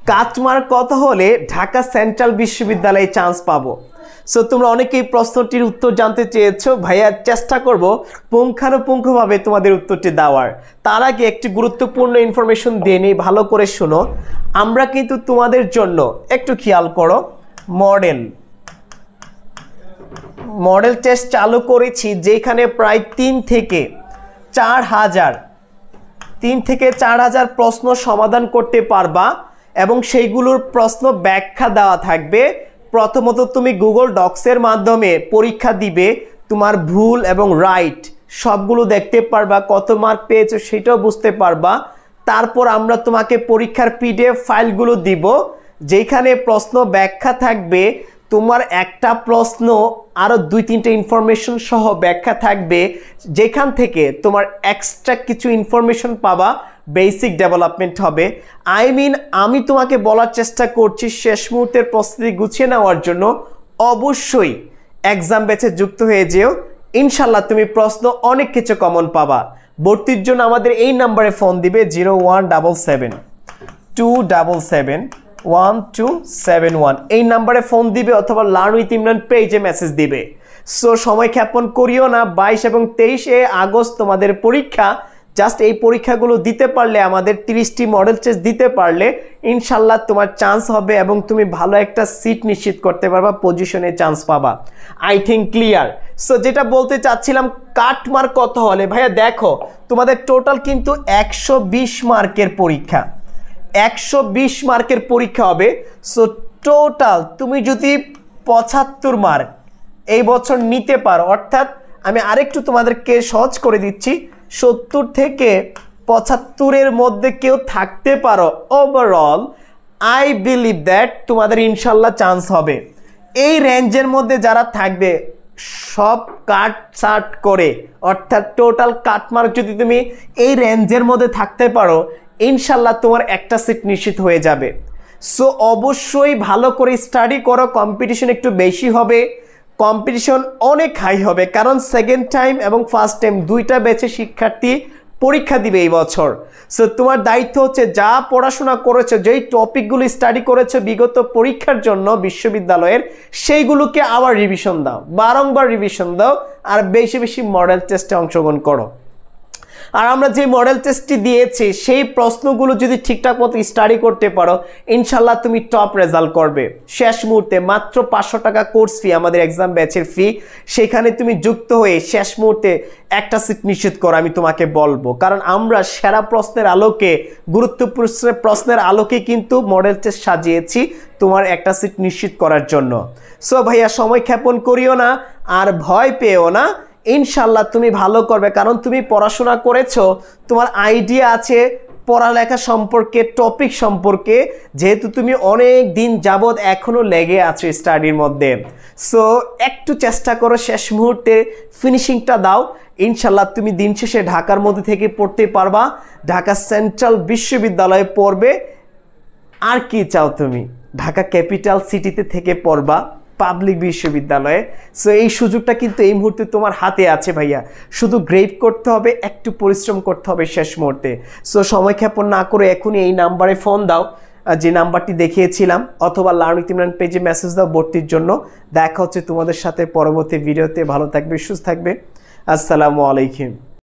Cut mark কত হলে Dhaka central বিশ্ববিদ্যালয়ে চান্স পাবো? সো তোমরা অনেকেই প্রশ্নটির উত্তর জানতে চেয়েছো। ভাইয়া চেষ্টা করব পুঙ্খানুপুঙ্খভাবে তোমাদের উত্তরটি দেওয়ার। তার আগে একটি গুরুত্বপূর্ণ ইনফরমেশন দিয়ে নিই, ভালো করে শোনো। আমরা কিন্তু তোমাদের জন্য একটু খেয়াল করো, মডেল টেস্ট চালু করেছি, যেখানে প্রায় 3 থেকে 4 হাজার প্রশ্ন সমাধান করতে পারবা এবং সেইগুলোর প্রশ্ন ব্যাখ্যা দেওয়া থাকবে। প্রথমত তুমি গুগল ডক্সের মাধ্যমে পরীক্ষা দিবে, তোমার ভুল এবং রাইট সবগুলো দেখতে পারবা, কত মার্ক পেয়েছো সেটাও বুঝতে পারবা। তারপর আমরা তোমাকে পরীক্ষার পিডিএফ ফাইলগুলো দিব, যেখানে প্রশ্ন ব্যাখ্যা থাকবে। তোমার একটা প্রশ্ন আরও 2-3টে ইনফরমেশন সহ ব্যাখ্যা থাকবে, যেখান থেকে তোমার এক্সট্রা কিছু ইনফরমেশন পাবা, বেসিক ডেভেলপমেন্ট হবে। আমি তোমাকে বলার চেষ্টা করছি শেষ মুহূর্তের প্রস্তুতি গুছিয়ে নেওয়ার জন্য অবশ্যই এক্সাম ব্যাচে যুক্ত হয়ে যেও। ইনশাল্লাহ তুমি প্রশ্ন অনেক কিছু কমন পাবা। ভর্তির জন্য আমাদের এই নাম্বারে ফোন দিবে 0177-277-1271, এই নাম্বারে ফোন দিবে অথবা লার্ন উইথ ইমরান পেজে মেসেজ দিবে। সো সময় ক্ষেপণ করিও না। 22 এবং 23 আগস্ট তোমাদের পরীক্ষা। জাস্ট এই পরীক্ষাগুলো দিতে পারলে, আমাদের 30টি মডেল টেস্ট দিতে পারলে ইনশাল্লাহ তোমার চান্স হবে এবং তুমি ভালো একটা সিট নিশ্চিত করতে পারবা, পজিশনে চান্স পাবা। I think clear. সো যেটা বলতে চাচ্ছিলাম, কাটমার্ক কত হলে, ভাইয়া দেখো তোমাদের টোটাল কিন্তু 120 মার্কের পরীক্ষা, 120 মার্কের পরীক্ষা হবে। সো টোটাল তুমি যদি 75 মার্ক এই বছর নিতে পারো, অর্থাৎ আমি আরেকটু তোমাদেরকে সহজ করে দিচ্ছি, 70 থেকে 75-এর মধ্যে কেউ থাকতে পারো, ওভারঅল আই বিলিভ দ্যাট তোমাদের ইনশাল্লাহ চান্স হবে। এই রেঞ্জের মধ্যে যারা থাকবে সব কাট সাট করে, অর্থাৎ টোটাল কাটমার্ক যদি তুমি এই রেঞ্জের মধ্যে থাকতে পারো, ইনশাল্লাহ তোমার একটা সিট নিশ্চিত হয়ে যাবে। সো অবশ্যই ভালো করে স্টাডি করো, কম্পিটিশন একটু বেশি হবে, কম্পিটিশন অনেক হাই হবে, কারণ সেকেন্ড টাইম এবং ফার্স্ট টাইম দুইটা ব্যাচে শিক্ষার্থী পরীক্ষা দিবে এই বছর। সো তোমার দায়িত্ব হচ্ছে যা পড়াশোনা করেছো, যেই টপিকগুলো স্টাডি করেছো বিগত পরীক্ষার জন্য বিশ্ববিদ্যালয়ের, সেইগুলোকে আবার রিভিশন দাও, বারংবার রিভিশন দাও, আর বেশি বেশি মডেল টেস্টে অংশগ্রহণ করো। আর আমরা যে মডেল টেস্টটি দিয়েছি সেই প্রশ্নগুলো যদি ঠিকঠাক মতো স্টাডি করতে পারো, ইনশাল্লাহ তুমি টপ রেজাল্ট করবে। শেষ মুহূর্তে মাত্র 500 টাকা কোর্স ফি, আমাদের এক্সাম ব্যাচের ফি, সেখানে তুমি যুক্ত হয়ে শেষ মুহূর্তে একটা সিট নিশ্চিত করো, আমি তোমাকে বলবো। কারণ আমরা সেরা প্রশ্নের আলোকে, গুরুত্বপূর্ণ প্রশ্নের আলোকে কিন্তু মডেল টেস্ট সাজিয়েছি তোমার একটা সিট নিশ্চিত করার জন্য। সো ভাইয়া সময় ক্ষেপণ করিও না আর ভয় পেও না, ইনশাল্লাহ তুমি ভালো করবে, কারণ তুমি পড়াশোনা করেছো, তোমার আইডিয়া আছে পড়ালেখা সম্পর্কে, টপিক সম্পর্কে, যেহেতু তুমি অনেক দিন যাবৎ এখনো লেগে আছো স্টাডির মধ্যে। সো একটু চেষ্টা করো, শেষ মুহূর্তে ফিনিশিংটা দাও, ইনশাল্লাহ তুমি দিন শেষে ঢাকার মধ্যে থেকে পড়তে পারবা, ঢাকা সেন্ট্রাল বিশ্ববিদ্যালয়ে পড়বে। আর কি চাও তুমি, ঢাকা ক্যাপিটাল সিটিতে থেকে পড়বা, পাবলিক বিশ্ববিদ্যালয়ে। সো এই সুযোগটা কিন্তু এই মুহূর্তে তোমার হাতে আছে ভাইয়া, শুধু গ্রেড করতে হবে, একটু পরিশ্রম করতে হবে শেষ মুহূর্তে। সো সময় ক্ষেপণ না করে এখনই এই নাম্বারে ফোন দাও, যে নাম্বারটি দেখিয়েছিলাম, অথবা লার্ন উইথ ইমরান পেজে মেসেজ দাও ভর্তির জন্য। দেখা হচ্ছে তোমাদের সাথে পরবর্তী ভিডিওতে। ভালো থাকবে, সুস্থ থাকবে, আসসালামু আলাইকুম।